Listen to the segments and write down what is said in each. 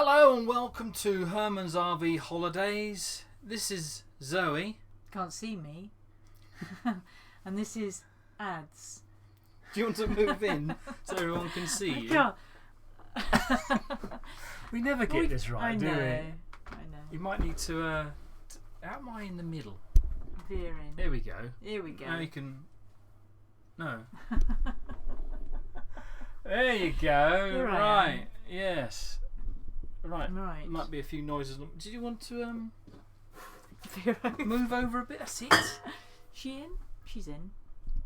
Hello and welcome to Herman's RV Holidays. This is Zoe. Can't see me. And this is ads. Do you want to move in so everyone can see you? Can't. We never get this right, do we? I know. You might need to. How am I in the middle? Veering. There we go. Here we go. Now you can. No. There you go. Here I Right. am. Yes. Right. Right. Might be a few noises. Did you want to Veer over. move over a bit? That's it. She in? She's in.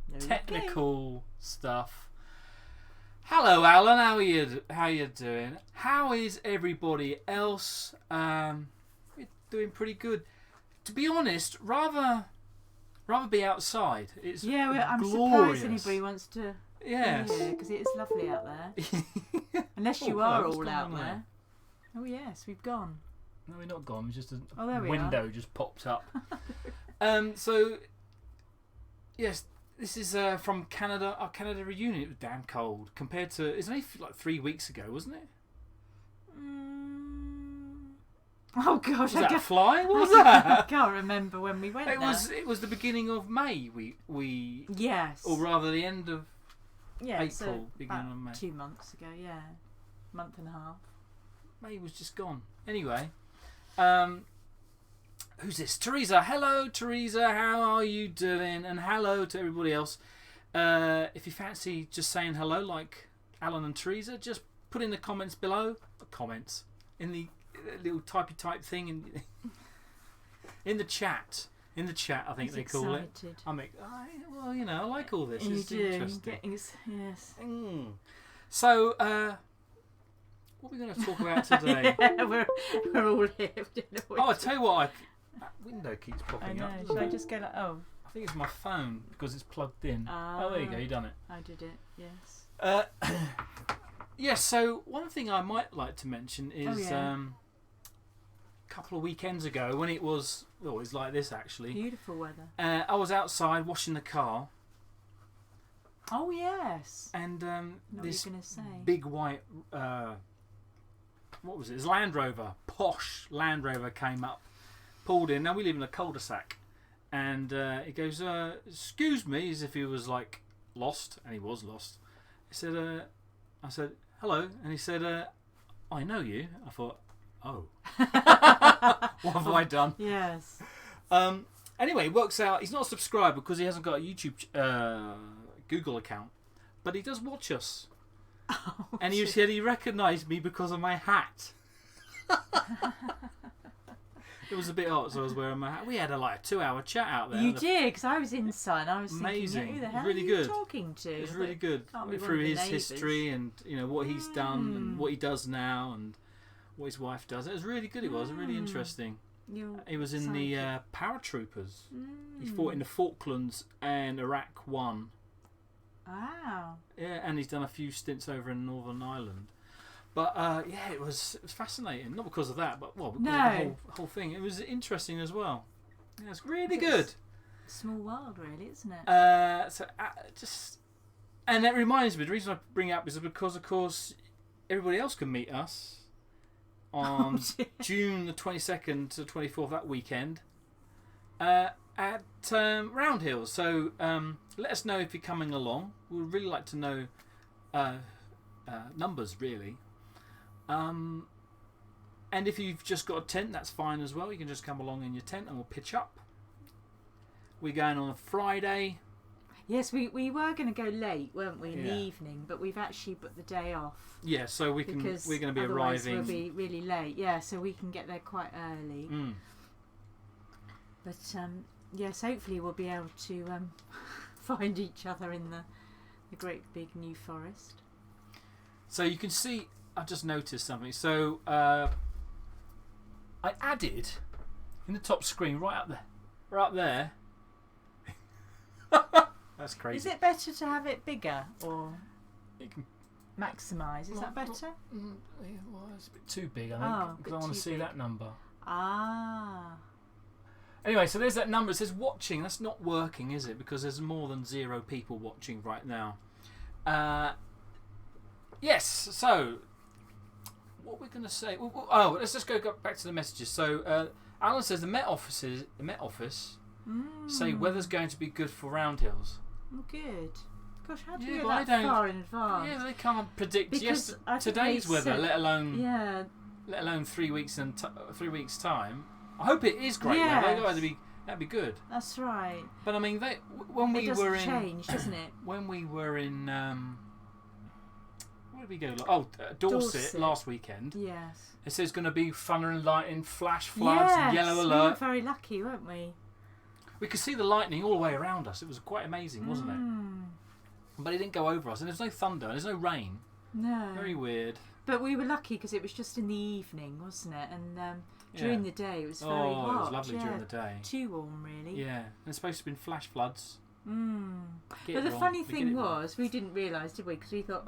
There we go. Technical stuff. Hello, Alan. How are you doing? How is everybody else? We're doing pretty good. To be honest, rather be outside. It's I'm glorious. surprised anybody wants to Yes. be here because it is lovely out there. Unless you Oh, are what's all going out on there. Oh yes, we've gone. No, we're not gone. It's just a Oh, there we window just popped up. So, yes, this is from Canada. Our Canada reunion. It was damn cold compared to. It's only like 3 weeks ago, wasn't it? Oh gosh, Was that a fly? What was that? I can't remember when we went It there. was the beginning of May. We Yes. or rather the end of yeah, April, so beginning about of May. 2 months ago, yeah. Month and a half. May was just gone. Anyway, who's this? Teresa. Hello, Teresa. How are you doing? And hello to everybody else. If you fancy just saying hello, like Alan and Teresa, just put in the comments below. Comments in the little typey type thing in the chat. In the chat, I think He's they call it. excited. Well, you know, I like all this. You It's do. interesting. Yes. So, what are we going to talk about today? Yeah, we're all here. Oh, I tell you what, that window keeps I popping know. up. Should I just go like, oh, I think it's my phone because it's plugged in. Oh, there you go, you done it. I did it, yes. Yes, so one thing I might like to mention is a couple of weekends ago when it was like this actually. Beautiful weather. I was outside washing the car Oh, yes. and What this were you going to say? big white, what was it? It was Land Rover, posh Land Rover came up, pulled in. Now we live in a cul-de-sac. And he goes, excuse me, as if he was like lost, and he was lost. He said, I said, hello, and he said, I know you. I thought, oh, what have I done? Yes. Anyway, it works out, he's not a subscriber because he hasn't got a YouTube, Google account, but he does watch us. Oh, And he said he recognised me because of my hat. It was a bit hot, so I was wearing my hat. We had a 2-hour chat out there. You did, because I was inside and I was Amazing. thinking, who the It was hell really are you good. talking to? It was really good. Can't be Went one through of the his neighbours. history and what he's done and what he does now and what his wife does. It was really good. It was really interesting. He was in the paratroopers. He fought in the Falklands and Iraq One. Wow. Yeah, and he's done a few stints over in Northern Ireland. But yeah, it was fascinating. Not because of that, but because of the whole thing. It was interesting as well. Yeah, it's really good. Small world, really, isn't it? And that reminds me. The reason I bring it up is because, of course, everybody else can meet us on June the 22nd to 24th that weekend at Round Hills. So let us know if you're coming along. We'd really like to know numbers, really. And if you've just got a tent, that's fine as well. You can just come along in your tent and we'll pitch up. We're going on a Friday. Yes, we were going to go late, weren't we, in the evening, but we've actually booked the day off. Yeah, so we're going to be arriving. We'll be really late, yeah, so we can get there quite early. But yes, hopefully we'll be able to find each other in the great big New Forest. So you can see, I've just noticed something. So I added in the top screen right up there. That's crazy. Is it better to have it bigger or You can, maximise? Is that better? well, it's a bit too big, I Oh, think, a because bit I want too to see big. that number. Ah. Anyway, so there's that number. It says watching. That's not working, is it? Because there's more than 0 people watching right now. Yes, so what we're going to say? Oh, let's just go back to the messages. So Alan says the Met Office say weather's going to be good for Roundhills. Oh, good. Gosh, how do Yeah, you but get I that don't- far in advance? Yeah, they can't predict Because I think today's they weather, said- let alone Yeah. 3 weeks and 3 weeks time. I hope it is great Yes. weather. That'd be good. That's right. But I mean, when It we doesn't were in change, doesn't it? when we were in where did we go? Dorset last weekend. Yes. It says going to be thunder and lightning, flash floods, Yes, yellow we were alert. very lucky, weren't we? We could see the lightning all the way around us. It was quite amazing, wasn't it? But it didn't go over us, and there's no thunder, there's no rain. No. Very weird. But we were lucky because it was just in the evening, wasn't it? And during the day it was very hot. It was lovely during the day. Too warm, really. Yeah, and it's supposed to have been flash floods. But the funny thing was, we didn't realise, did we? Because we thought,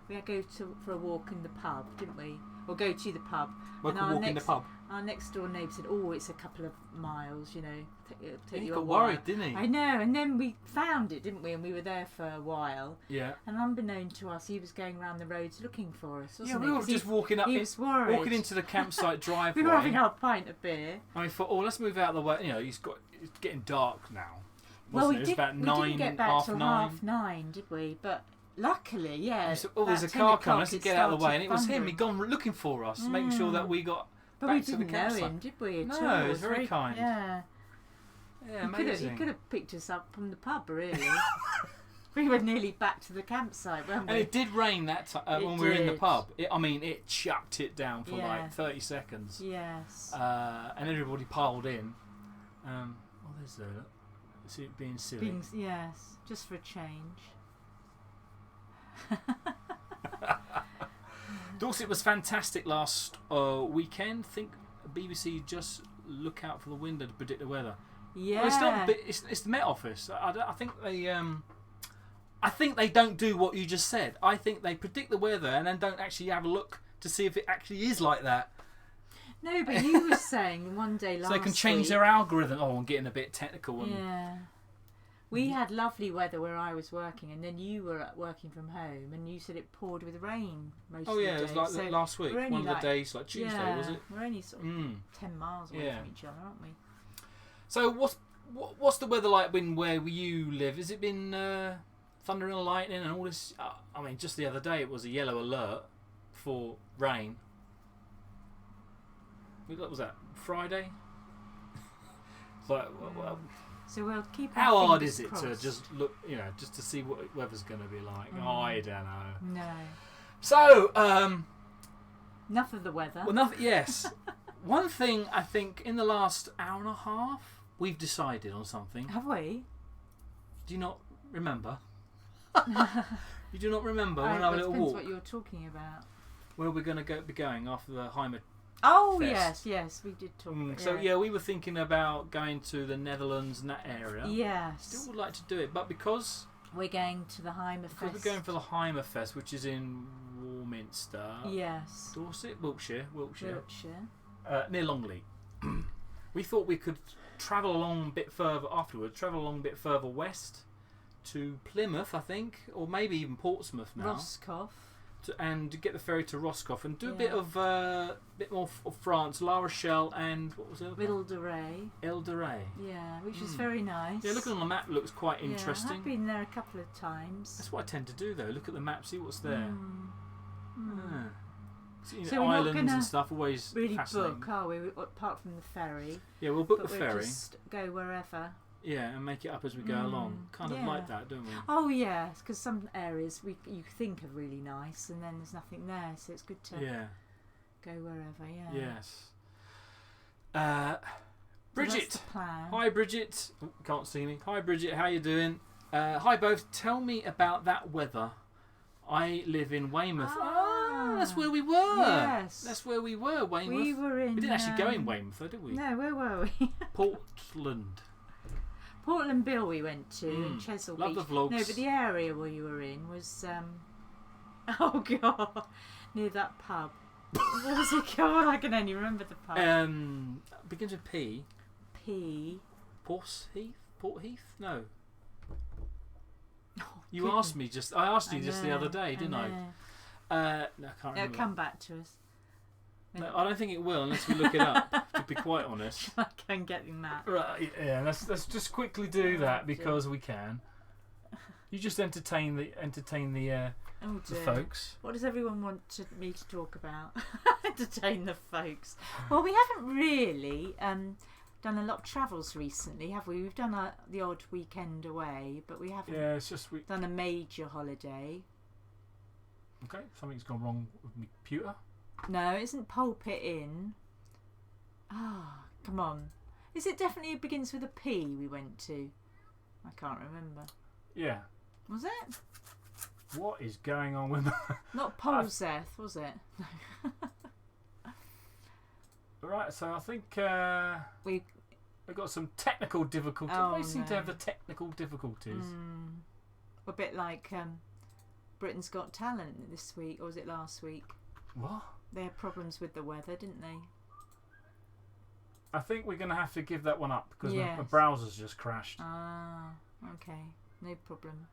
we'd go for a walk in the pub, didn't we? Or go to the pub. Walk in the pub. Our next door neighbour said, it's a couple of miles, take He you a got while. worried, didn't he? I know, and then we found it, didn't we? And we were there for a while. Yeah. And unbeknown to us, he was going around the roads looking for us, wasn't Yeah, he? we were 'Cause just walking up. He was worried. Walking into the campsite driveway. We were having our pint of beer. And we thought, let's move out of the way. It's getting dark now. Well, Wasn't it? It was about we didn't get back half till nine. 9:30, did we? But luckily, yeah. So, there's a about 10 car coming. o'clock Let's it get out of the way. And started it was him. thundering. He'd gone looking for us, making sure that we got But back we to the didn't know campsite. him, did we? No, at all? he was very kind. Yeah. Yeah, amazing. He could have picked us up from the pub, really. We were nearly back to the campsite, weren't we? And it did rain that time when we were in the did. pub. It chucked it down for Yeah. like 30 seconds. Yes. And everybody piled in. There's the... See it being silly. Yes, just for a change. Dorset was fantastic last weekend. Think BBC just look out for the window to predict the weather. Yeah. Well, it's not. It's the Met Office. I think they. I think they don't do what you just said. I think they predict the weather and then don't actually have a look to see if it actually is like that. No, but you were saying one day last So they can change week, their algorithm. I'm getting a bit technical. Yeah. We had lovely weather where I was working, and then you were working from home, and you said it poured with rain most of the day. It was like that last week. we're only One of the like- days, like Tuesday, was it? We're only sort of 10 miles away from each other, aren't we? So what's the weather like where you live? Has it been thunder and lightning and all this? Just the other day it was a yellow alert for rain. What was that? Friday? It's like, well, so we'll keep our how hard fingers is it crossed. to just look, just to see what weather's going to be like? I don't know. No. So, Enough of the weather. well, nothing. Yes, one thing I think in the last hour and a half we've decided on something. Have we? Do you not remember? You do not remember when It our little depends walk what you're talking about. where we're going to be going after the Heimer. Oh, Fest. yes, we did talk about So we were thinking about going to the Netherlands and that area. Yes. Still would like to do it, but because We're going to the Heimer Fest. we're going for the Heimer Fest, which is in Warminster, Yes. Dorset, Wiltshire, Wiltshire. near Longley. We thought we could travel along a bit further afterwards, travel along a bit further west to Plymouth, I think, or maybe even Portsmouth now. Roscoff. And get the ferry to Roscoff and do a Yeah. bit more of France, La Rochelle, and what was the other? Ile de Ré. Ile de Ré. Yeah, which is very nice. Yeah, looking on the map looks quite Yeah, interesting. I've been there a couple of times. That's what I tend to do though. Look at the map, see what's there. Yeah. See, So we're not islands gonna and stuff always Really fascinating. book, are we? Apart from the ferry. Yeah, we'll book But the we'll ferry. just go wherever. Yeah, and make it up as we go along. Kind of yeah. like that, don't we? Oh yes, because some areas you think are really nice, and then there's nothing there, so it's good to go wherever. Yeah. Yes. So Bridget. that's the plan. Hi, Bridget. Oh, can't see me. Hi, Bridget. How you doing? Hi, both. Tell me about that weather. I live in Weymouth. Ah, that's where we were. Yes. That's where we were, Weymouth. We were in. We didn't actually go in Weymouth, though, did we? No, where were we? Portland. Portland Bill we went to in Chesil Love Beach. the vlogs. No, but the area where you were in was oh god, near that pub. What was it called? I can only remember the pub. Begins with P. P. Portheath? Portheath? No. Oh, I asked you just the other day, didn't I? know. No, I can't remember. It'll come back to us. No, I don't think it will unless we look it up. To be quite honest. I can get the map. Right, yeah. Let's just quickly do that because we can. You just entertain the folks. What does everyone want me to talk about? Entertain the folks. Well, we haven't really done a lot of travels recently, have we? We've done the odd weekend away, but we haven't. Yeah, it's just done a major holiday. Okay, something's gone wrong with my computer. No, it isn't Pulpit Inn. Ah, come on. Is it definitely begins with a P we went to? I can't remember. Yeah. Was it? What is going on with Not Polzeth, was it? Right, so I think We've got some technical difficulties. Oh, They seem to no. have the technical difficulties. a bit like Britain's Got Talent this week, or was it last week? What? They had problems with the weather, didn't they? I think we're going to have to give that one up because my Yes. browser's just crashed. Ah, okay, no problem.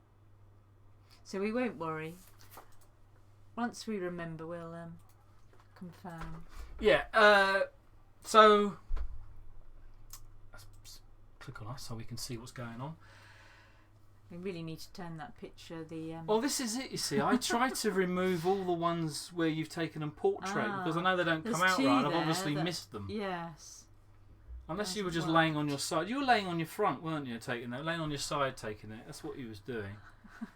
So we won't worry. Once we remember, we'll confirm. Yeah. So let's click on us so we can see what's going on. We really need to turn that picture. Well, this is it. You see, I tried to remove all the ones where you've taken them portrait because I know they don't come there's out two right. I've there obviously that- missed them. Yes. Unless you were Hasn't just laying on your side. You were laying on your front, weren't you? Taking that, laying on your side, taking it. That's what you was doing.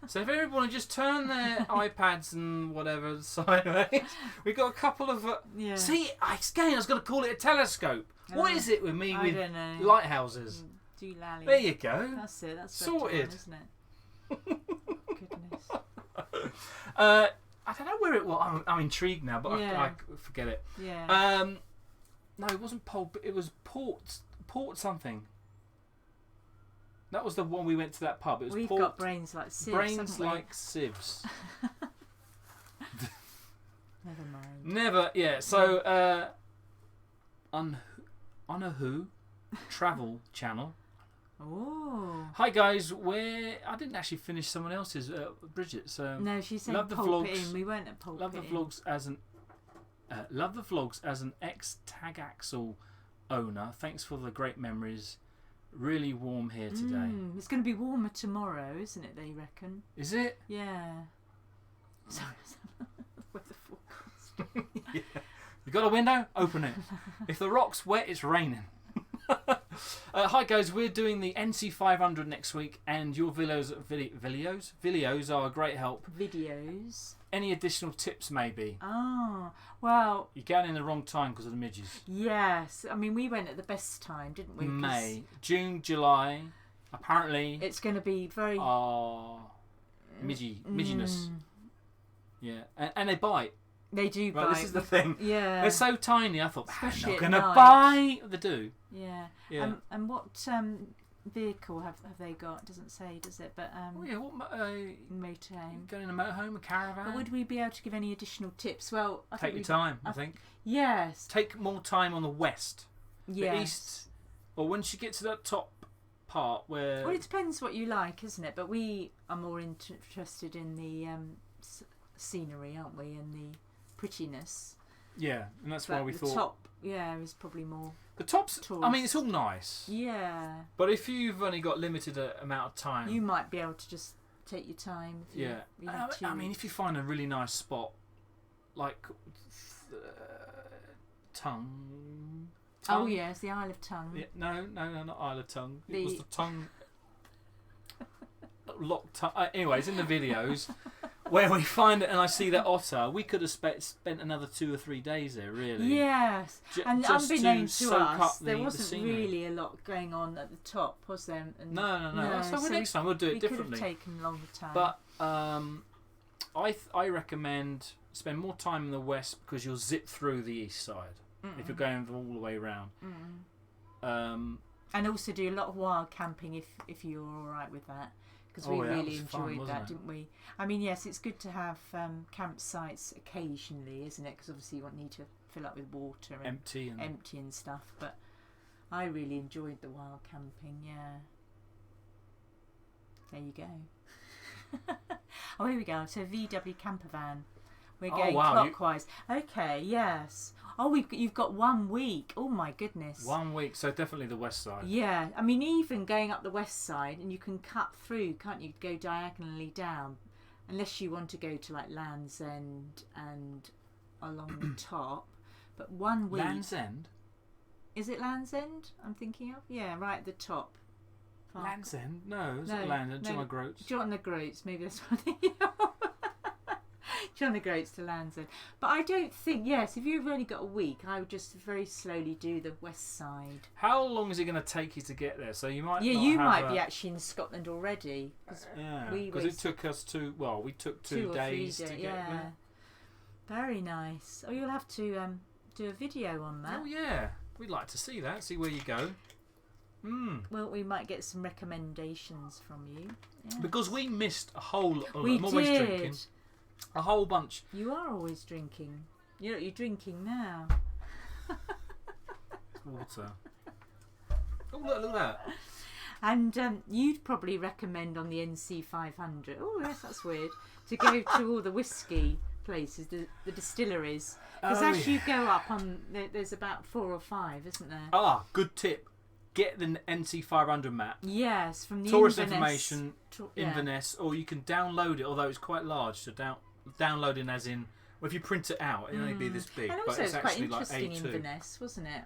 So if everyone would just turn their iPads and whatever sideways, we got a couple of. Yeah. See, again, I was going to call it a telescope. What Oh, is it with me I with don't know. lighthouses? Do lally. There you go. That's it. That's Sorted. better one, isn't it? Goodness. I don't know where it was. I'm intrigued now, but Yeah. I forget it. Yeah. No, it wasn't Pulp. It was Port something. That was the one we went to that pub. It was We've Port. got brains like sieves. Brains haven't we? like sieves. Never mind. Never. Yeah. So, on a Who travel channel. Oh. Hi guys. I didn't actually finish someone else's. Bridget's. No, she said love the Pulpit vlogs. Inn. We weren't at Pulpit Love the Inn. vlogs as an. Love the vlogs as an ex-Tag Axel owner. Thanks for the great memories. Really warm here today. It's going to be warmer tomorrow, isn't it? They reckon. Is it? Yeah. So, weather forecast. Yeah. You got a window? Open it. If the rock's wet, it's raining. Hi guys, we're doing the NC 500 next week, and your videos are a great help. Videos. Any additional tips, maybe? Oh, well. You're going in the wrong time because of the midges. Yes. I mean, we went at the best time, didn't we? 'Cause May, June, July. Apparently, it's going to be very. midginess. Yeah, and they bite. They do Right, bite. this is the thing. Yeah. They're so tiny. I thought they're Especially not at going to night. bite. They do. Yeah. Yeah. And what vehicle have they got? It doesn't say, does it? But Oh yeah. What? motorhome. Going in a motorhome, a caravan. But would we be able to give any additional tips? Well, I Take think your we- time. I think. Yes. Take more time on the west. Yes. The east. Or once you get to that top part where. Well, it depends what you like, isn't it? But we are more interested in the scenery, aren't we? And the prettiness. Yeah, and that's But why we the thought top, is probably more. the tops. I tourist. mean, it's all nice. Yeah. But if you've only got limited amount of time, You might be able to just take your time. If yeah. You have I mean, if you find a really nice spot, like Tongue. Oh yes, the Isle of Tongue. Yeah, no, not Isle of Tongue. It The- was the tongue. Locked tongue. Anyways, in the videos where we find it, and I see that otter, we could have spent another 2 or 3 days there. Really. Yes, and just unbeknownst to soak us, up there the wasn't scenery. really a lot going on at the top, was there? And No. So so next time we'll do it we differently. could have taken longer time. But I recommend spend more time in the west because you'll zip through the east side if you're going all the way around. And also do a lot of wild camping if you're all right with that, because we Oh, yeah, that really was fun, enjoyed wasn't that, it? didn't we? I mean, yes, it's good to have campsites occasionally, isn't it? Because obviously you won't need to fill up with water and empty and stuff. But I really enjoyed the wild camping. Yeah. There you go. Oh, here we go. So VW camper van. We're going clockwise. Okay, yes. Oh, you've got 1 week. Oh my goodness. 1 week, so definitely the west side. Yeah, I mean, even going up the west side, and you can cut through, can't you? Go diagonally down, unless you want to go to like Land's End and along the top. But 1 week. Land's End? Is it Land's End? I'm thinking of right at the top. Land's End? No, it's not Land's End. John O'Groats. John O'Groats, maybe that's what I'm thinking of. John O'Groats to Land's End. But I don't think, if you've only got a week, I would just very slowly do the west side. How long is it going to take you to get there? So you might might be actually in Scotland already. Because it took us we took 2 days to get there. Very nice. Oh, you'll have to do a video on that. Oh yeah, we'd like to see that, see where you go. Well, we might get some recommendations from you. Yes. Because we missed a whole lot. I'm always drinking. A whole bunch. You are always drinking. You're drinking now. Water. Oh, look at that. And you'd probably recommend on the NC 500. Oh, yes, that's weird. To go to all the whiskey places, the distilleries. Because as you go up, there's about 4 or 5, isn't there? Ah, good tip. Get the NC 500 map. Yes, from the tourist Inverness, information, Inverness, or you can download it. Although it's quite large, so downloading as in, if you print it out, it'll only be this big. And but also, it's quite actually interesting like A2. Inverness, wasn't it?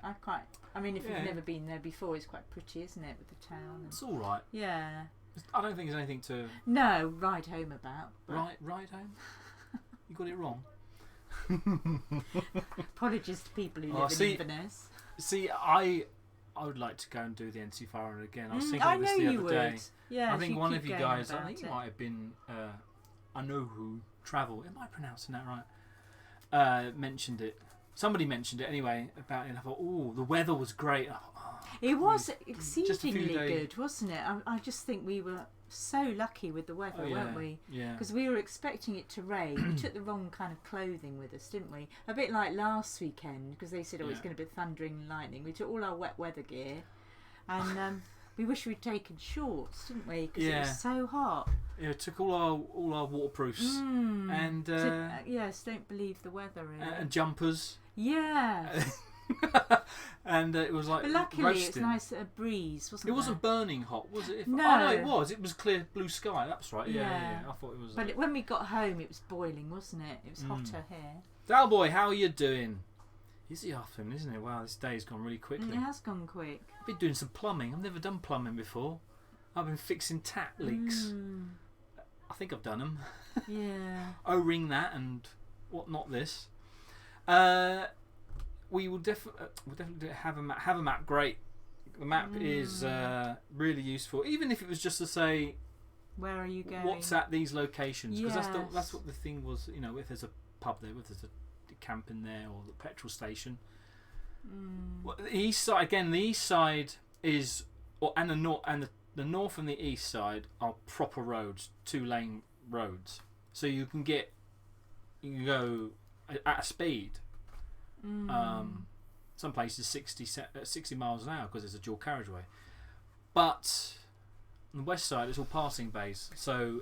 I mean, if you've never been there before, it's quite pretty, isn't it, with the town? It's all right. Yeah. I don't think there's anything to ride home about. Ride home. You got it wrong. Apologies to people who live in Inverness. See, I would like to go and do the NC 500 again. I was thinking of this the other day. Yeah, I think one of you guys, I think it might have been I know who travel. Am I pronouncing that right? Mentioned it. Somebody mentioned it anyway about it. And I thought, the weather was great. It was exceedingly good, wasn't it? I just think we were so lucky with the weather, weren't we? Yeah. Because we were expecting it to rain. We took the wrong kind of clothing with us, didn't we? A bit like last weekend, because they said, it's going to be thundering and lightning. We took all our wet weather gear, and we wish we'd taken shorts, didn't we? Because it was so hot. Yeah, it took all our waterproofs and don't believe the weather and jumpers. Yeah. And it was like, but luckily roasting. it's nice breeze, wasn't it? It wasn't burning hot, was it? No, it was. It was clear blue sky. That's right. Yeah. I thought it was. But when we got home, it was boiling, wasn't it? It was hotter here. Dalboy, how are you doing? It's the afternoon, isn't it? Wow, this day's gone really quickly. It has gone quick. I've been doing some plumbing. I've never done plumbing before. I've been fixing tap leaks. I think I've done them. Yeah. O-ring that and whatnot. This. We will definitely have a map. Have a map. Great. The map is really useful. Even if it was just to say, where are you going? What's at these locations? Because that's what the thing was. If there's a pub there, if there's a camping there, or the petrol station. Well, the east side again. The east side is, and the north the north and the east side are proper roads, 2-lane roads. So you can go at a speed. Some places 60 miles an hour because it's a dual carriageway. But on the west side, it's all passing bays, so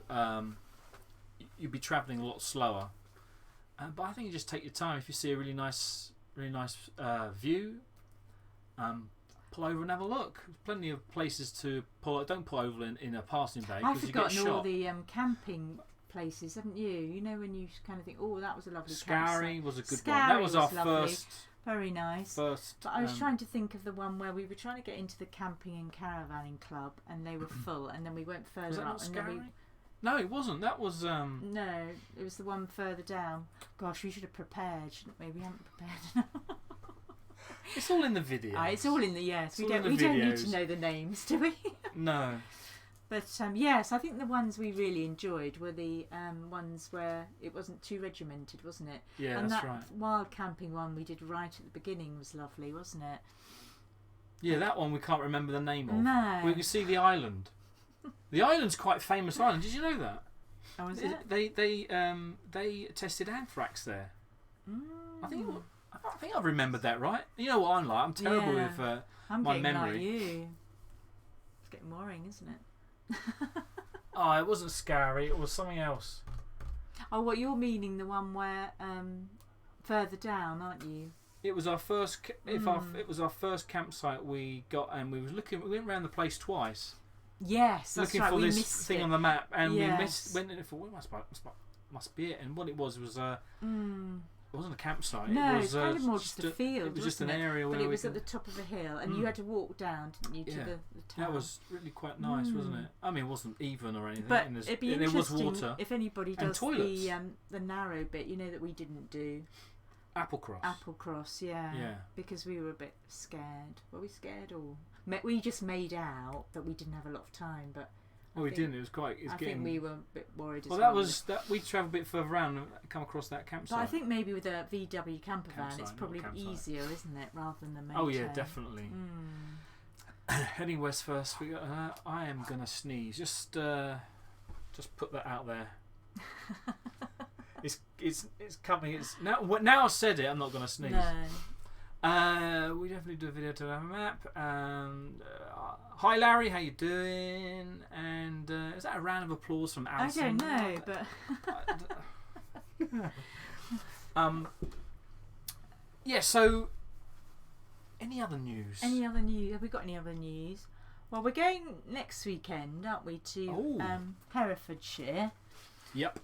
you'd be travelling a lot slower. But I think you just take your time. If you see a really nice view, pull over and have a look. There's plenty of places to pull. Don't pull over in a passing bay because you get shot. I've forgotten all the camping places, haven't you? You know, when you kind of think, that was a lovely Scary was a good one. That was our first. Very nice. But I was trying to think of the one where we were trying to get into the camping and caravanning club, and they were full, and then we went further was that up. Not Scary? No, it wasn't. That was. No, it was the one further down. Gosh, we should have prepared, shouldn't we? We haven't prepared enough. It's all in the video. It's all in the We don't need to know the names, do we? No. But yes, I think the ones we really enjoyed were the ones where it wasn't too regimented, wasn't it? Yeah, and that's that right. wild camping one we did right at the beginning was lovely, wasn't it? Yeah, that one we can't remember the name of. No. We can see the island. The island's quite a famous island. Did you know that? Oh, is it? They tested anthrax there. I think I've remembered that right. You know what I'm like. I'm terrible with my memory. Like you. It's getting worrying, isn't it? It wasn't Scary. It was something else. Oh, what you're meaning? The one where further down, aren't you? It was our first. It was our first campsite we got, and we was looking. We went around the place twice. Yes, that's looking right. for We this missed thing it. on the map, and Yes. we went in and thought, well, must be it. And what it was it wasn't a campsite. No, it was it's kind of more just a field. It was just an wasn't it? area where But it we was at could, the top of a hill, and you had to walk down, didn't you, to Yeah. the town? that was really quite nice, wasn't it? I mean, it wasn't even or anything. But and it'd be there was interesting water. if anybody and does toilets. the narrow bit, that we didn't do. Applecross. Applecross, yeah. Yeah. Because we were a bit scared. Were we scared or we just made out that we didn't have a lot of time, but Well, we think- didn't. It was quite. It's I getting. think we were a bit worried as well, well. that was that. We travelled a bit further around and come across that campsite. But I think maybe with a VW camper van, Campsite, it's not probably campsite. easier, isn't it, rather than the motor? Oh yeah, definitely. Mm. Heading west first. We got. I am gonna sneeze. Just put that out there. It's coming. It's now I've said it. I'm not gonna sneeze. No. We definitely do a video to have a map. Hi Larry, how you doing? And is that a round of applause from I Alison? don't know, but Yeah. So, any other news? any other news? Have we got any other news? Well, we're going next weekend, aren't we, to Herefordshire? Yep.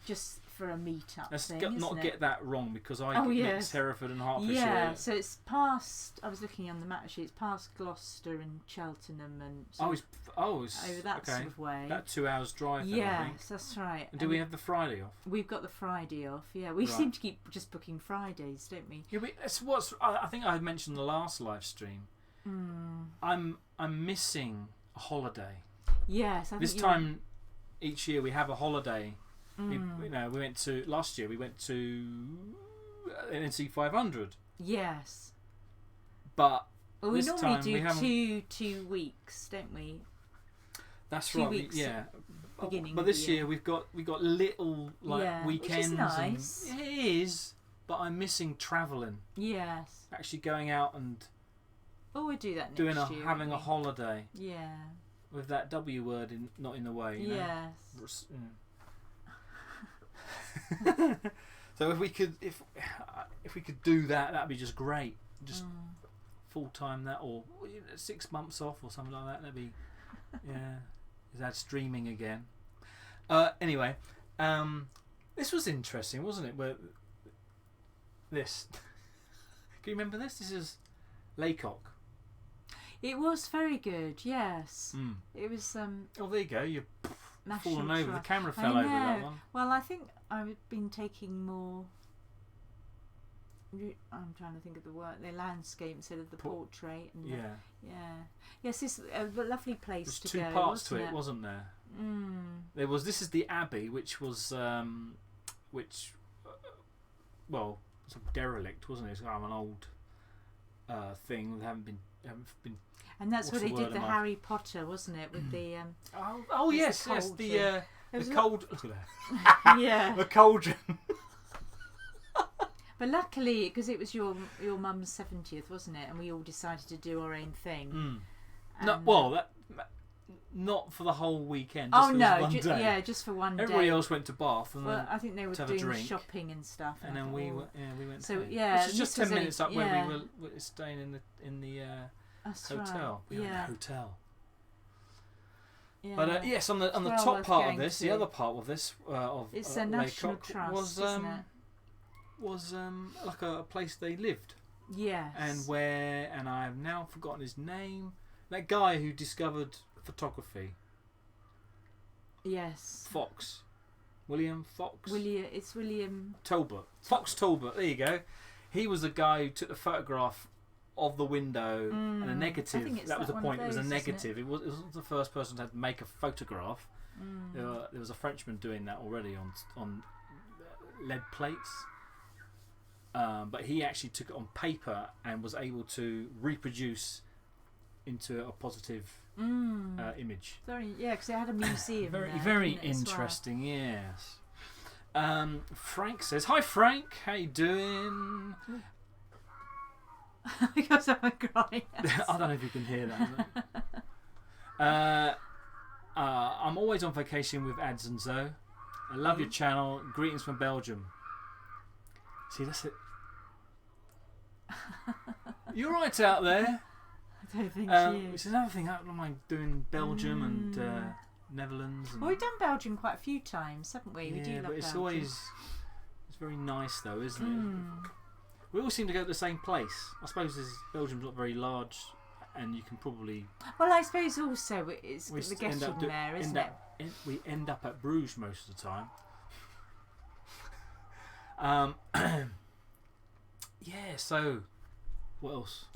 Just for a meet-up Let's thing, not isn't get it? that wrong because I Oh, mix yes. Hereford and Hertfordshire. Yeah, so it's past. I was looking on the map sheet. It's past Gloucester and Cheltenham and It's over that okay. sort of way. About 2 hours drive. Then, I think. Yes, that's right. And do we have the Friday off? We've got the Friday off. Yeah, we Right. seem to keep just booking Fridays, don't we? Yeah, that's what's. I think I mentioned the last live stream. I'm missing a holiday. Yes, I This think time each year we have a holiday. We Mm. went to last year. We went to NC 500, Yes. but Well, we this normally time we do haven't- 2 weeks, don't we? that's 2 right. weeks Yeah, beginning but of this the year we've got little Yeah, which is weekends. nice. And it is, but I'm missing travelling. Yes. Actually going out and Oh, we'll do that next doing year. having a won't holiday we? Yeah. with that W word not in the way. You know? Yes. So if we could do that, that'd be just great. Just full time that, or 6 months off or something like that. That'd be is that streaming again? Anyway, this was interesting, wasn't it? Where this can you remember this? This is Laycock. It was very good. Yes. It was Oh, there you go. You're National falling over. The Trust. camera I fell over that know. one. Well, I think I've been taking more. I'm trying to think of the word. The landscape instead of the portrait. And Yeah. Yes, this a lovely place There's to two go. parts to wasn't it, wasn't there? There was. This is the Abbey, which was well, it's a derelict, wasn't it? It's kind of an old thing that haven't been. And that's what's where the they word did the am I- Harry Potter, wasn't it? With the Oh It's yes, the yes, cauldron. the was a cold. Look at that. yeah. The cauldron. But luckily, because it was your mum's 70th, wasn't it? And we all decided to do our own thing. No, And, well, that not for the whole weekend. oh Just for no, one day. just for one Everybody day. else went to Bath, and Well, then, I think they were to have a doing drink. shopping and stuff. and then I we thought, went. So, home. yeah, which is just this 10 was minutes a- up where yeah. we were staying in the that's hotel. Right. We were in the Yeah. hotel. Yeah. But yes, on the well top worth part of going this, to. the other part of this of It's a national Laycock trust, was isn't it? was like a place they lived, Yes. and I have now forgotten his name. That guy who discovered photography, Yes. William Fox. It's William. Talbot. Fox Talbot. There you go. He was the guy who took the photograph of the window and a I negative. think it's That was the one point. of It was a those, isn't it? negative. It wasn't the first person to have to make a photograph. There was a Frenchman doing that already on lead plates. But he actually took it on paper and was able to reproduce into a positive image. Because it had a museum. Very, there, very didn't it, as well? interesting. Yes. Frank says, "Hi, Frank. How you doing?" Because I'm crying. I don't know if you can hear that. I'm always on vacation with Ads and Zoe. I love your channel. Greetings from Belgium. See, that's it. You're right out there. I don't think she Which is. is another thing. I don't mind doing Belgium and Netherlands. And Well, we've done Belgium quite a few times, haven't we? We do love but it's Belgium. always very nice though, isn't it? We all seem to go to the same place. I suppose Belgium's not very large, and you can probably. Well, I suppose also it's We the end getting up there, isn't end it? up, we end up at Bruges most of the time. Yeah. So, what else?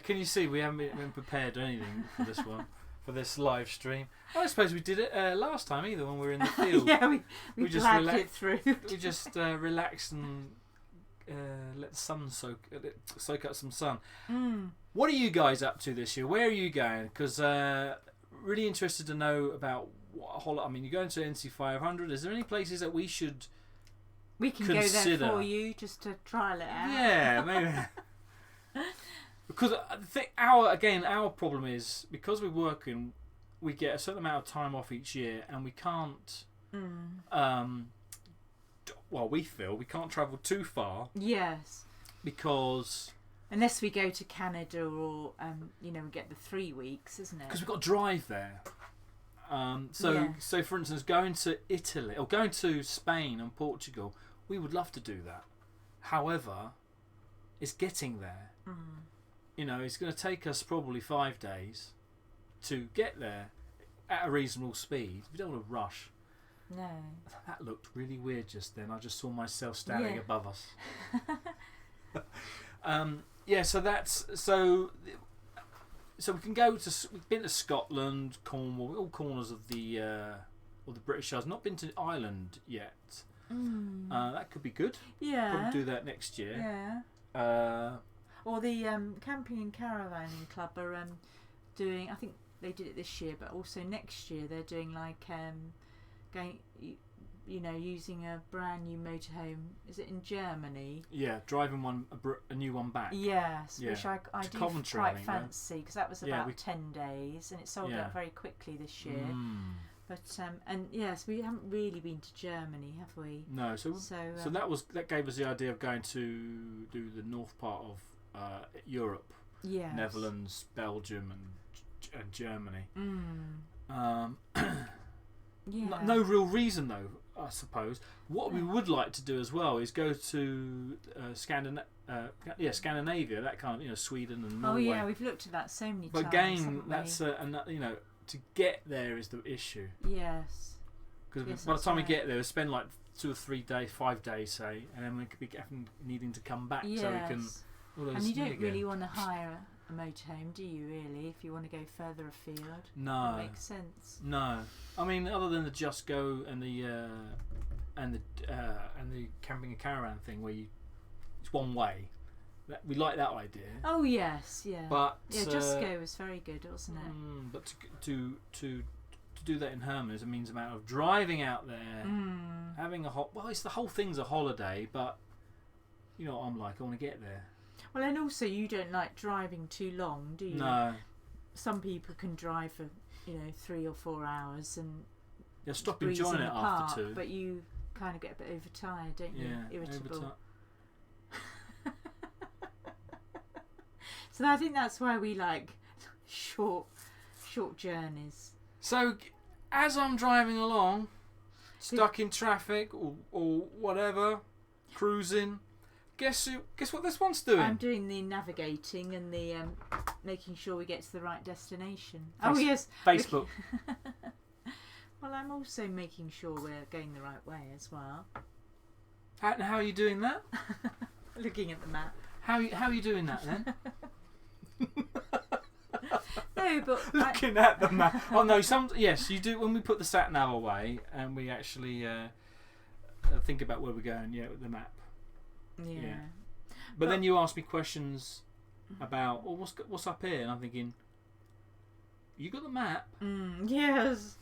Can you see we haven't been prepared or anything for this one, for this live stream? I suppose we did it last time either when we were in the field. Yeah, we just dragged it through. We just relaxed and let the sun soak up some sun. What are you guys up to this year? Where are you going? Because really interested to know about what. I mean, you're going to NC 500. Is there any places that we should? We can consider? go there for you just to trial it out. Yeah, maybe. Because I think our problem is because we're working, we get a certain amount of time off each year, and we can't. Well, we feel we can't travel too far. Yes. Because. Unless we go to Canada or we get the 3 weeks, isn't it? Because we've got to drive there. So for instance, going to Italy or going to Spain and Portugal, we would love to do that. However, it's getting there. It's going to take us probably 5 days to get there at a reasonable speed. We don't want to rush. No. That looked really weird just then. I just saw myself standing above us. So we can go to. We've been to Scotland, Cornwall, all corners of the British Isles. Not been to Ireland yet. That could be good. Yeah. Probably do that next year. Yeah. Or the Camping and Caravanning Club are doing. I think they did it this year, but also next year they're doing like going. Using a brand new motorhome. Is it in Germany? Yeah, driving a new one back. Yes, yeah. Which I do Coventry, quite fancy because that was about 10 days and it sold Yeah. out very quickly this year. But and yes, we haven't really been to Germany, have we? No, so that gave us the idea of going to do the north part of Europe. Yes. Netherlands, Belgium, and Germany. Yeah. No real reason though, I suppose. What we would like to do as well is go to Scandinavia, that kind of Sweden and Norway. Oh yeah, we've looked at that so many but times. again, that's to get there is the issue. Yes. Because by the time we get there, we spend like 2 or 3 days, 5 days, say, and then we could be needing to come back so we can. And you don't really want to hire a motorhome, do you? Really, if you want to go further afield. No. That makes sense. No, I mean other than the Just Go and the camping and caravan thing, where it's one way. We like that idea. Oh yes, yeah. But Just Go was very good, wasn't it? But to do that in Herman is a means amount of driving out there, having it's the whole thing's a holiday, but you know what I'm like. I want to get there. Well, and also you don't like driving too long, do you? No. Some people can drive for 3 or 4 hours and stop breeze enjoying in it the after park, 2. but you kind of get a bit overtired, don't you? Irritable. So I think that's why we like short journeys. So as I'm driving along, stuck in traffic or whatever, cruising. Guess what this one's doing? I'm doing the navigating and the making sure we get to the right destination. Oh yes, Facebook. Well, I'm also making sure we're going the right way as well. How are you doing that? Looking at the map. How are you doing that then? No, but looking at the map. Oh no, yes, you do when we put the sat nav away and we actually think about where we're going. Yeah, with the map. Yeah. But then you ask me questions about what's up here, and I'm thinking, you got the map? Yes.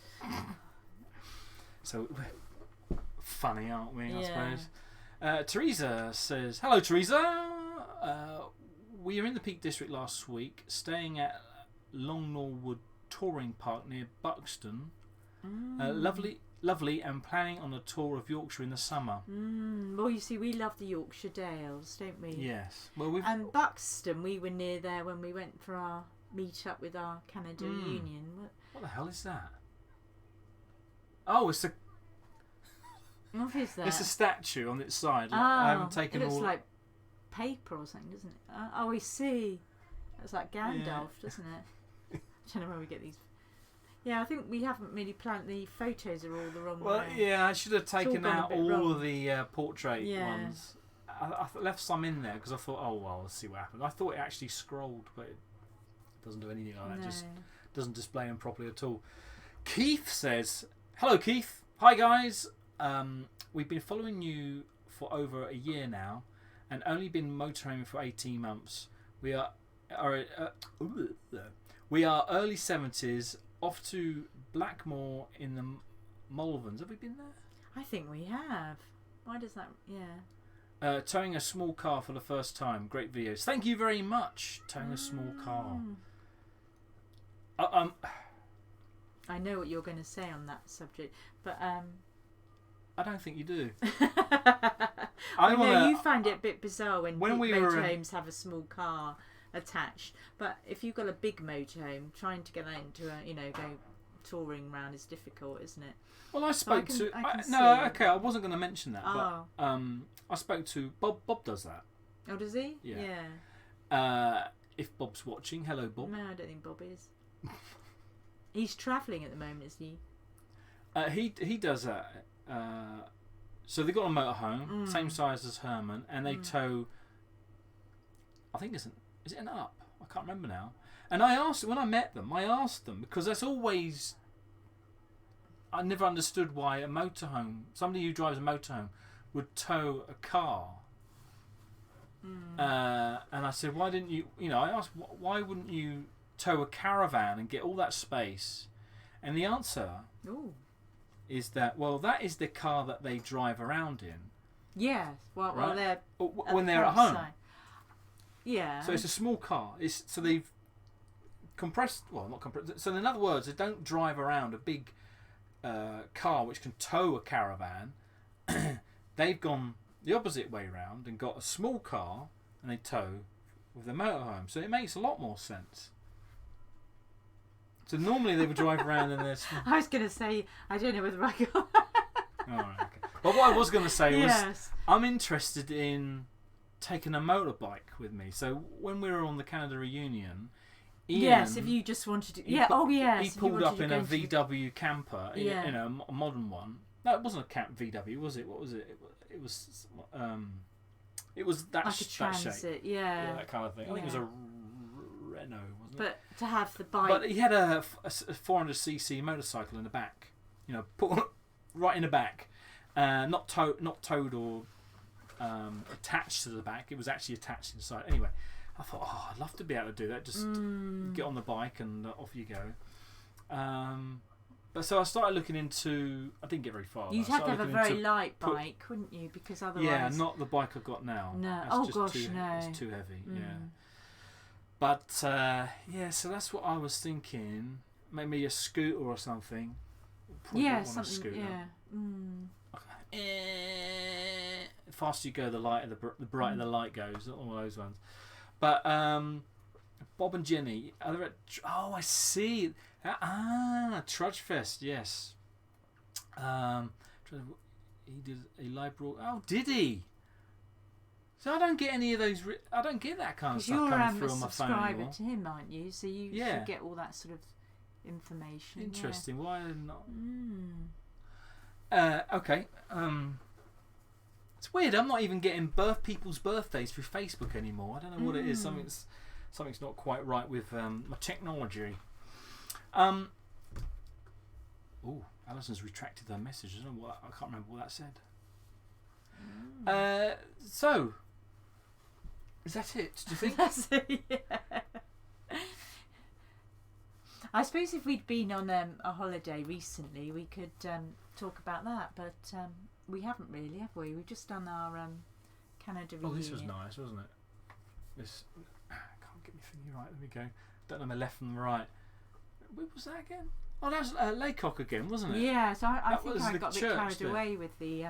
So funny, aren't we? I suppose. Teresa says, "Hello, Teresa. We were in the Peak District last week, staying at Long Norwood Touring Park near Buxton. Lovely lovely, and planning on a tour of Yorkshire in the summer. Well, you see, we love the Yorkshire Dales, don't we? Yes. Well, we've And Buxton, we were near there when we went for our meet up with our Canada reunion. What the hell is that? Oh, it's a What is that? it's a statue on its side. Oh, I haven't taken it looks all. like paper or something, doesn't it? Oh, I see. It's like Gandalf, doesn't it? I don't know where we get these. Yeah, I think we haven't really planned. The photos are all the wrong Well, way. yeah, I should have all taken gone a out bit all wrong. of the portrait Yeah. ones. I left some in there because I thought, oh well, let's see what happens. I thought it actually scrolled, but it doesn't do anything like that. No. Just doesn't display them properly at all. Keith says, "Hello, Keith. Hi, guys. We've been following you for over a year now, and only been motorhoming for 18 months. We are early 70s, off to Blackmore in the Malverns. Have we been there? I think we have. Why does that? Yeah. Towing a small car for the first time. Great videos. Thank you very much. Towing a small car. I know what you're going to say on that subject, but I don't think you do. I know you find it a bit bizarre when motorhomes have a small car attached, but if you've got a big motorhome, trying to get that into a go touring round is difficult, isn't it? Well, I spoke to. I wasn't going to mention that, but I spoke to Bob. Bob does that. Oh, does he? Yeah. If Bob's watching, hello, Bob. No, I don't think Bob is. He's travelling at the moment, isn't he? He does that. So they've got a motorhome, same size as Herman, and they tow. I think is it an up? I can't remember now. And I asked when I met them. I asked them because that's always. I never understood why a motorhome, somebody who drives a motorhome, would tow a car. And I said, why didn't you? I asked, why wouldn't you tow a caravan and get all that space? And the answer is that that is the car that they drive around in. Yes. Well, right? when they're at home. Side. Yeah. So it's a small car. So they've compressed. Well, not compressed. So in other words, they don't drive around a big car which can tow a caravan. They've gone the opposite way round and got a small car and they tow with a motorhome. So it makes a lot more sense. So normally they would drive around in their. I was going to say, I don't know whether I got. All right, okay. But what I was going to say was, I'm interested in taking a motorbike with me. So when we were on the Canada reunion, Ian, yes, if you just wanted to, he pulled up in a VW camper, in a modern one. No, it wasn't a VW, was it? What was it? It was that like a transit, that shape. Yeah, that kind of thing. I think it was a Renault, wasn't it? But to have the bike. But he had a 400cc motorcycle in the back. Put right in the back, not towed or attached to the back. It was actually attached inside. Anyway, I thought, I'd love to be able to do that. Just get on the bike and off you go. But so I started looking into. I didn't get very far. You'd have to have a very light bike, wouldn't you? Because otherwise. Yeah, not the bike I've got now. No. That's it's too heavy. Yeah. But so that's what I was thinking. Maybe a scooter or something. Probably something. Scooter. Yeah. The faster you go, the brighter the light goes. All those ones. But Bob and Jenny, are they at? Oh, I see. Trudgefest. Yes. He did a live broad. Oh, did he? So I don't get any of those. I don't get that kind of stuff coming through on my phone anymore. You're a subscriber to him, aren't you? So you should get all that sort of information. Interesting. Yeah. Why not? Okay. It's weird. I'm not even getting people's birthdays through Facebook anymore. I don't know what it is. Something's not quite right with my technology. Alison's retracted her message. I can't remember what that said. So, is that it? Do you think? That's it, yeah. I suppose if we'd been on a holiday recently, we could talk about that, but we haven't really, have we? We've just done our Canada reunion. Oh, this was nice, wasn't it? This I can't get my finger right. There we go. Don't know my left from the right. Where was that again? Oh, that's Laycock again, wasn't it? Yeah, so I That think was I the got a bit church carried there. away with the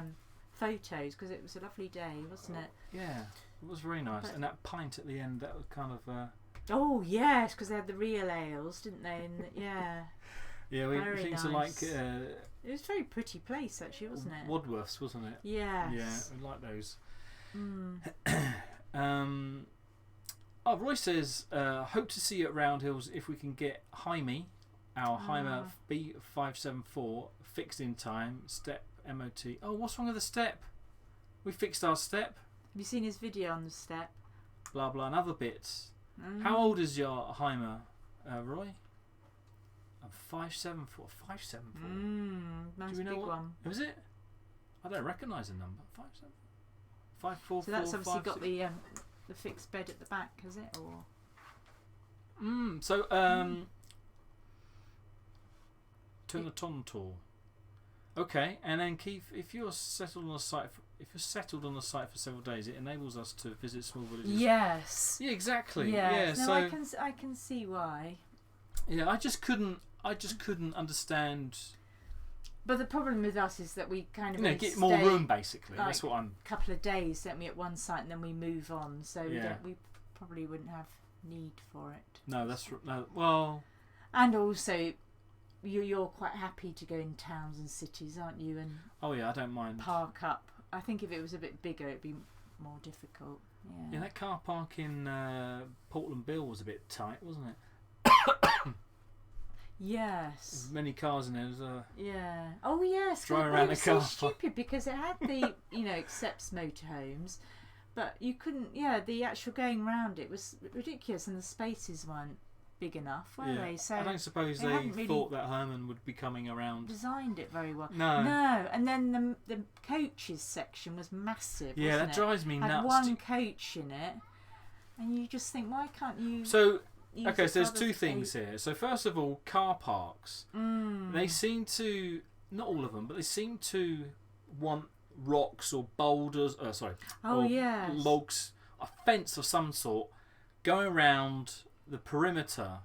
photos because it was a lovely day, wasn't it? Yeah, it was very nice. But- And that pint at the end, that was kind of... Oh yes, because they had the real ales, didn't they? And yeah, yeah, we Very seem to nice. like it was a very pretty place actually, wasn't it? Wadworths, wasn't it? Yes. Yeah, we like those. Mm. Roy says, hope to see you at Round Hills if we can get Jaime, our Heimer B574, fixed in time. Step MOT. Oh, what's wrong with the step? We fixed our step. Have you seen his video on the step? Blah blah and other bits. Mm. How old is your Heimer, Roy? 574. 574. Nice Do we know big what? one. Was it? I don't recognise the number. 574. 544. So that's obviously got the fixed bed at the back, has it? Or turn the tontor. Okay, and then Keith, if you're settled on the site for several days, it enables us to visit small villages. yes. Yeah, exactly. Yes. Yeah. No, So I can see why. yeah, I just couldn't understand. But the problem with us is that we kind of only Get more stay room basically. like, That's what I'm. a couple of days, don't we, at one site, and then we move on. So Yeah. we probably wouldn't have need for it. No, no. Well, And also, you're quite happy to go in towns and cities, aren't you? And oh yeah, I don't mind. park up. I think if it was a bit bigger, it'd be more difficult. Yeah. Yeah, that car park in Portland Bill was a bit tight, wasn't it? Yes. There's many cars in there. There's Yeah. Oh yes. Drive Well, around it was the so car park. stupid because it had the accepts motorhomes, but you couldn't. Yeah, the actual going round it was ridiculous, and the spaces weren't big enough, were they? So I don't suppose they they haven't really thought that Herman would be coming around. designed it very well. No. No, and then the coaches section was massive. Yeah, wasn't that it? drives me Had nuts. one coach in it, and you just think, why can't you? So, use okay, it so there's for two other things space? here. So first of all, car parks. Mm. They seem to, not all of them, but they seem to want rocks or boulders, Oh or yes. logs, a fence of some sort, going around the perimeter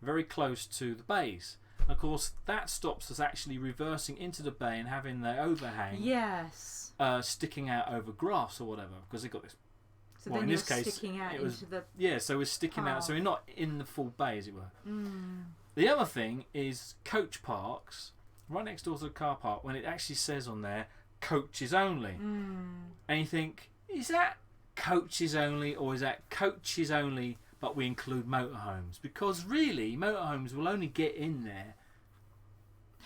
very close to the bays. Of course, that stops us actually reversing into the bay and having the overhang Yes. sticking out over grass or whatever, because they've got this. So Well, then in you're this case, sticking out it was- into the. Yeah, so we're sticking out, so Path. we're not in the full bay, as it were. Mm. The other thing is coach parks, right next door to the car park, when it actually says on there, coaches only. Mm. And you think, is that coaches only, or is that coaches only, but we include motorhomes? Because really, motorhomes will only get in there,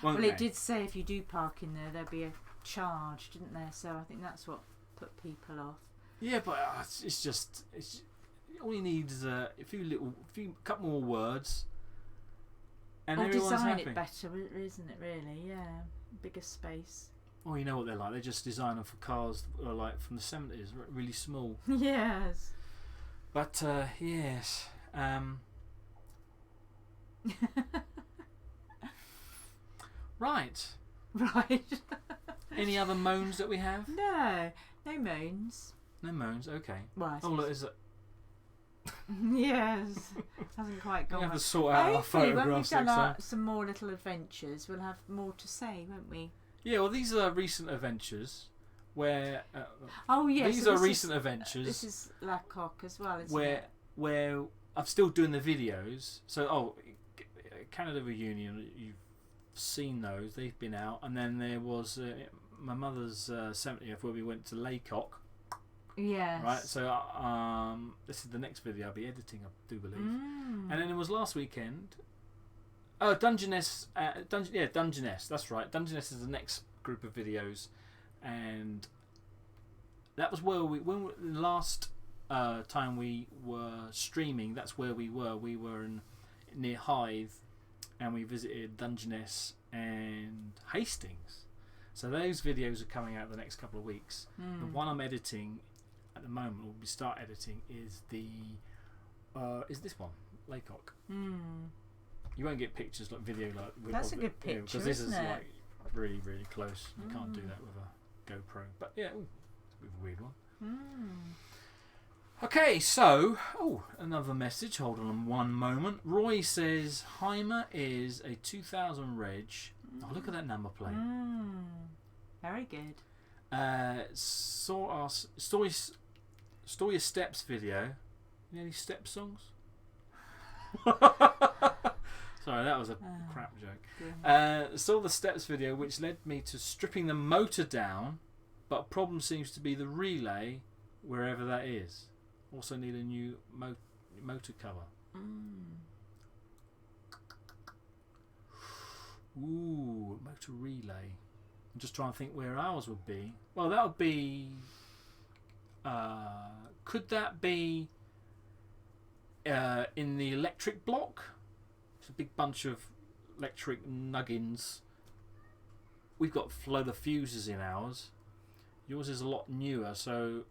won't Well, they? it did say if you do park in there, there'd be a charge, didn't there? So I think that's what put people off. Yeah, but it's just all you need is a couple more words, and Or everyone's design happy. it better, isn't it? Really, yeah, bigger space. Oh, you know what they're like. They just design them for cars that are like from the 70s, really small. Yes. But yes, right. Right. Any other moans that we have? No moans. No moans. Okay. Well, I Oh look, suppose- there's a. yes, hasn't quite We gone. have to well. sort out our Hopefully, when we've photographs done next time. some more little adventures, we'll have more to say, won't we? Yeah, well, these are recent adventures where. Oh yes. these so are this recent is, adventures This is La Coque as well, isn't where it? I'm still doing the videos. So Canada Reunion, you've seen those. They've been out, and then there was my mother's 70th where we went to Laycock. Yes. Right, so this is the next video I'll be editing, I do believe. Mm. And then it was last weekend. Oh, Dungeness, Dungeness, that's right. Dungeness is the next group of videos, and that was where last time we were streaming. That's where we were. We were near Hythe, and we visited Dungeness and Hastings. So those videos are coming out the next couple of weeks. The one I'm editing at the moment, or we start editing, is is this one, Laycock. Mm. You won't get pictures like video That's a good picture, because this is isn't it? like really really close. You can't do that with a GoPro. But yeah, it's a bit of a weird one. Okay, so another message. Hold on one moment. Roy says Heimer is a 2000 reg. Oh, look at that number plate. Very good. Saw your steps video. You know any step songs? Sorry, that was a crap joke. Saw the steps video, which led me to stripping the motor down, but problem seems to be the relay, wherever that is. Also need a new motor cover. Ooh, motor relay. I'm just trying to think where ours would be. Well, that would be... could that be in the electric block? It's a big bunch of electric nuggins. We've got a load of fuses in ours. Yours is a lot newer, so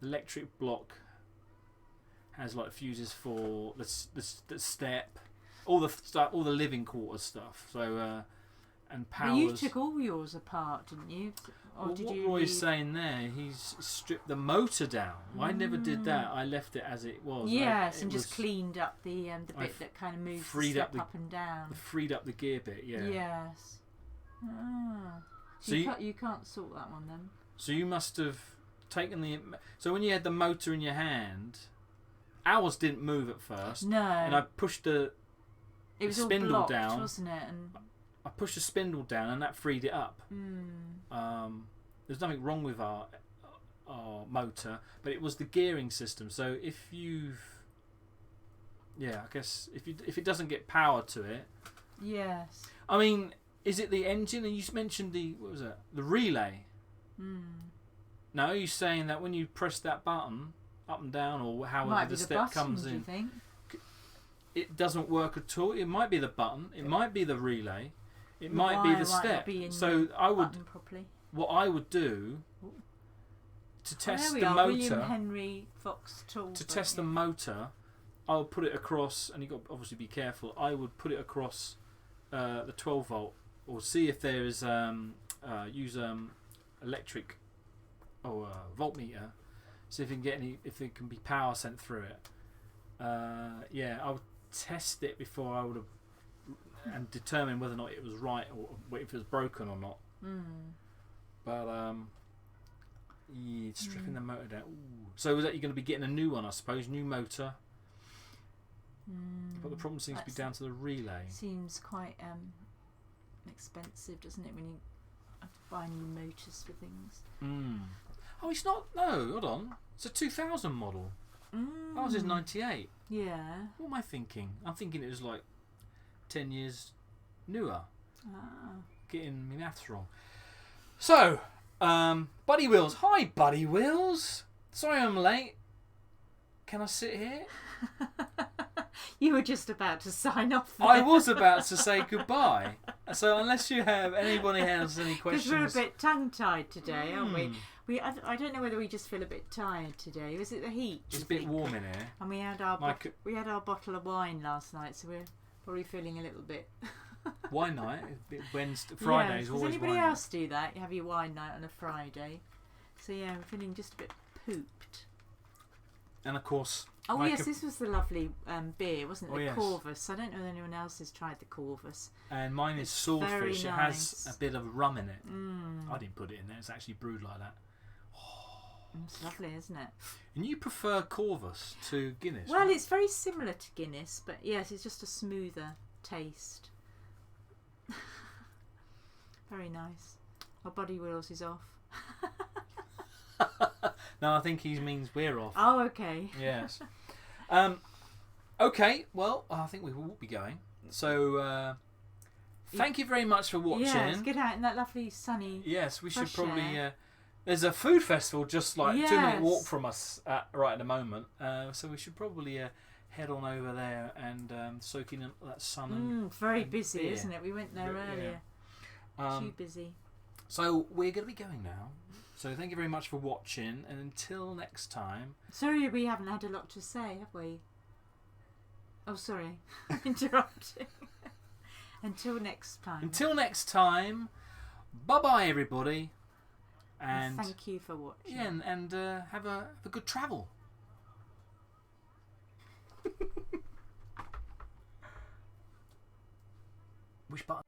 electric block has like fuses for the step, all the living quarters stuff. So and powers. Well, you took all yours apart, didn't you? Or did what you Roy's saying there, he's stripped the motor down. I never did that. I left it as it was. Yes, and just cleaned up the bit that kind of moves the step up and down. Freed up the gear bit. Yeah. Yes. So you can't sort that one then. So you must have taken the. So when you had the motor in your hand, ours didn't move at first. No. And I pushed the spindle all blocked, down, wasn't it? And I pushed the spindle down, and that freed it up. There's nothing wrong with our motor, but it was the gearing system. So if I guess if it doesn't get power to it. Yes. I mean, is it the engine? And you mentioned the relay. No, you're saying that when you press that button up and down, or however the step comes in, do you think? It doesn't work at all. It might be the button. It might be the relay. It might be the step. So what I would do to test the motor. William Henry Fox Tools. To test the motor, I would put it across, and you got to obviously be careful. I would put it across the 12 volt, or see if there is use electric or voltmeter, see if you can get if there can be power sent through it. I would test it before I would have and determine whether or not it was right, or if it was broken or not. But stripping the motor down. Ooh. So was that you're going to be getting a new one, I suppose, new motor? But the problem seems to be down to the relay. Seems quite expensive, doesn't it, when you have to buy new motors for things? Oh, it's not. No, hold on. It's a 2000 model. Ours is 98. Yeah. What am I thinking? I'm thinking it was like 10 years newer. Getting my maths wrong. So, Buddy Wills. Hi, Buddy Wills. Sorry I'm late. Can I sit here? You were just about to sign off there. I was about to say goodbye. So unless you have anybody has any questions. Because we're a bit tongue-tied today, aren't we? I don't know whether we just feel a bit tired today. Was it the heat? It's a bit warm in here. And we had our bottle of wine last night, so we're probably feeling a little bit. Wine night? Wednesday, Friday is always wine night. Does anybody else do that? You have your wine night on a Friday. So yeah, I'm feeling just a bit pooped. And of course. Oh yes, this was the lovely beer, wasn't it? Oh, the yes. Corvus. I don't know if anyone else has tried the Corvus. And mine is swordfish. Nice. It has a bit of rum in it. I didn't put it in there. It's actually brewed like that. It's lovely, isn't it? And you prefer Corvus to Guinness? Well, it's very similar to Guinness, but yes, it's just a smoother taste. Very nice. Our Buddy Wills is off. No, I think he means we're off. Oh, okay. Yes. Okay, well, I think we will be going. So, thank you very much for watching. Yeah, let's get out in that lovely sunny. Yes, we should probably. There's a food festival just like 2-minute walk from us right at the moment. So we should probably head on over there and soak in that sun. And, very busy, beer. Isn't it? We went there earlier. Too busy. So we're going to be going now. So thank you very much for watching, and until next time. Sorry we haven't had a lot to say, have we? Oh, sorry. Interrupting. Until next time. Until next time. Bye-bye, everybody. And thank you for watching. yeah, and have a good travel. Which button?